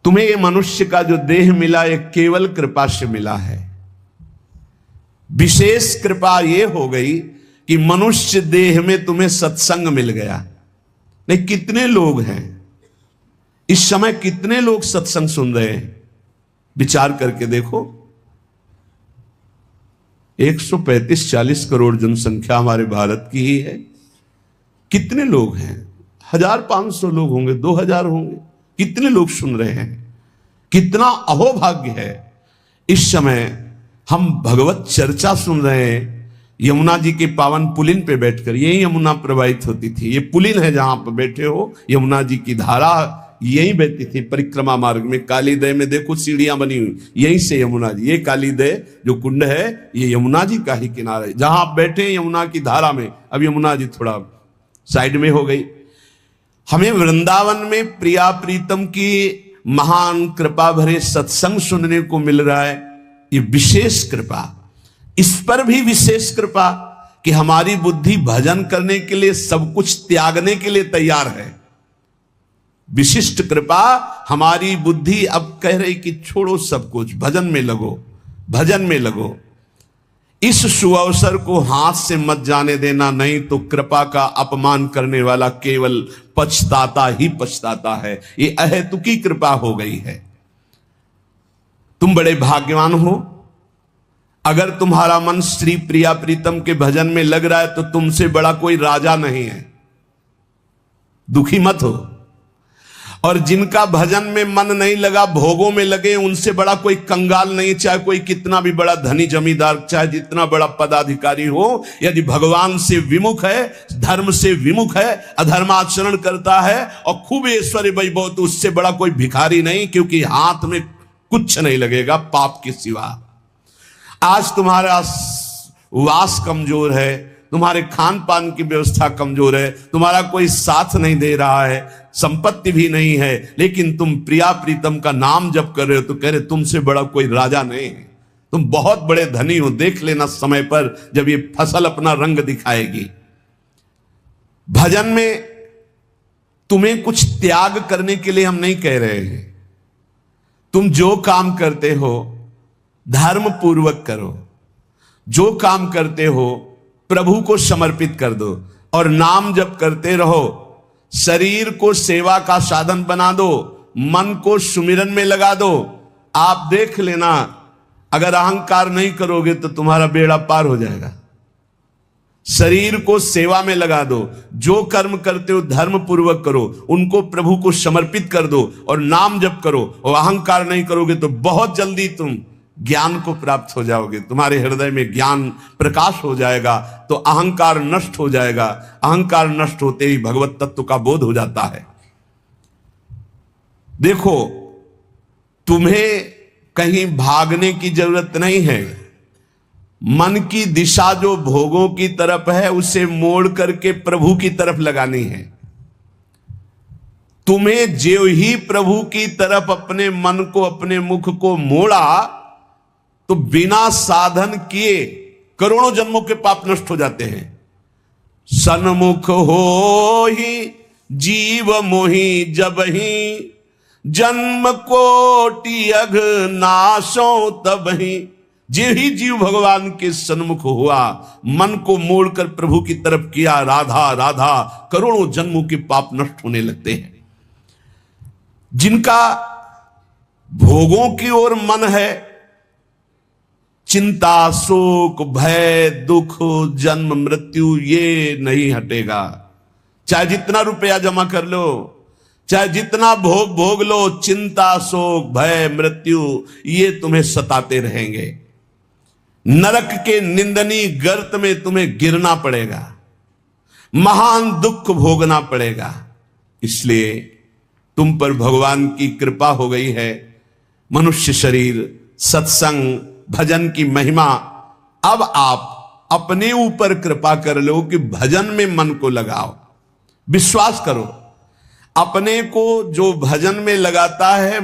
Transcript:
तुम्हें ये मनुष्य का जो देह मिला ये केवल कृपा से मिला है। विशेष कृपा ये हो गई कि मनुष्य देह में तुम्हें सत्संग मिल गया। नहीं, कितने लोग हैं इस समय, कितने लोग सत्संग सुन रहे हैं? विचार करके देखो। 135-40 करोड़ जनसंख्या हमारे भारत की ही है। कितने लोग हैं? 1500 लोग होंगे, 2000 होंगे। कितने लोग सुन रहे हैं? कितना अहोभाग्य है। इस समय हम भगवत चर्चा सुन रहे हैं यमुना जी के पावन पुलिन पे बैठकर। यही यमुना प्रवाहित होती थी। ये पुलिन है जहां पर बैठे हो, यमुना जी की धारा यही बहती थी परिक्रमा मार्ग में। कालीदय में देखो सीढ़ियां बनी हुई, यहीं से यमुना जी, ये कालीदय जो कुंड है ये यमुना जी का ही किनारा है। जहां आप बैठे यमुना की धारा में, अब यमुना जी थोड़ा साइड में हो गई। हमें वृंदावन में प्रिया प्रीतम की महान कृपा भरे सत्संग सुनने को मिल रहा है। ये विशेष कृपा। इस पर भी विशेष कृपा कि हमारी बुद्धि भजन करने के लिए सब कुछ त्यागने के लिए तैयार है। विशिष्ट कृपा, हमारी बुद्धि अब कह रही कि छोड़ो सब कुछ, भजन में लगो, भजन में लगो। इस सुअवसर को हाथ से मत जाने देना, नहीं तो कृपा का अपमान करने वाला केवल पछताता ही पछताता है। ये अहेतुकी कृपा हो गई है। तुम बड़े भाग्यवान हो। अगर तुम्हारा मन श्री प्रिया प्रीतम के भजन में लग रहा है तो तुमसे बड़ा कोई राजा नहीं है। दुखी मत हो। और जिनका भजन में मन नहीं लगा, भोगों में लगे, उनसे बड़ा कोई कंगाल नहीं। चाहे कोई कितना भी बड़ा धनी जमींदार, चाहे जितना बड़ा पदाधिकारी हो, यदि भगवान से विमुख है, धर्म से विमुख है, अधर्माचरण करता है और खूब ऐश्वर्य वैभव, तो उससे बड़ा कोई भिखारी नहीं, क्योंकि हाथ में कुछ नहीं लगेगा पाप के सिवा। आज तुम्हारा वास कमजोर है, तुम्हारे खान पान की व्यवस्था कमजोर है, तुम्हारा कोई साथ नहीं दे रहा है, संपत्ति भी नहीं है, लेकिन तुम प्रिया प्रीतम का नाम जप कर रहे हो तो कह रहे तुमसे बड़ा कोई राजा नहीं है। तुम बहुत बड़े धनी हो। देख लेना समय पर जब ये फसल अपना रंग दिखाएगी। भजन में तुम्हें कुछ त्याग करने के लिए हम नहीं कह रहे हैं। तुम जो काम करते हो धर्म पूर्वक करो। जो काम करते हो प्रभु को समर्पित कर दो और नाम जप करते रहो। शरीर को सेवा का साधन बना दो, मन को सुमिरन में लगा दो। आप देख लेना, अगर अहंकार नहीं करोगे तो तुम्हारा बेड़ा पार हो जाएगा। शरीर को सेवा में लगा दो। जो कर्म करते हो धर्म पूर्वक करो, उनको प्रभु को समर्पित कर दो और नाम जप करो। और अहंकार नहीं करोगे तो बहुत जल्दी तुम ज्ञान को प्राप्त हो जाओगे। तुम्हारे हृदय में ज्ञान प्रकाश हो जाएगा तो अहंकार नष्ट हो जाएगा। अहंकार नष्ट होते ही भगवत तत्व का बोध हो जाता है। देखो, तुम्हें कहीं भागने की जरूरत नहीं है। मन की दिशा जो भोगों की तरफ है उसे मोड़ करके प्रभु की तरफ लगानी है। तुम्हें जो ही प्रभु की तरफ अपने मन को, अपने मुख को मोड़ा तो बिना साधन किए करोड़ों जन्मों के पाप नष्ट हो जाते हैं। सन्मुख हो ही जीव मोहि जब ही, जन्म कोटि अघ नाशो तब ही। जे ही जीव भगवान के सन्मुख हुआ, मन को मोड़कर प्रभु की तरफ किया, राधा राधा, करोड़ों जन्मों के पाप नष्ट होने लगते हैं। जिनका भोगों की ओर मन है, चिंता, शोक, भय, दुख, जन्म मृत्यु ये नहीं हटेगा। चाहे जितना रुपया जमा कर लो, चाहे जितना भोग भोग लो, चिंता, शोक, भय, मृत्यु ये तुम्हें सताते रहेंगे। नरक के निंदनीय गर्त में तुम्हें गिरना पड़ेगा, महान दुख भोगना पड़ेगा। इसलिए तुम पर भगवान की कृपा हो गई है। मनुष्य शरीर, सत्संग, भजन की महिमा। अब आप अपने ऊपर कृपा कर लो कि भजन में मन को लगाओ। विश्वास करो, अपने को जो भजन में लगाता है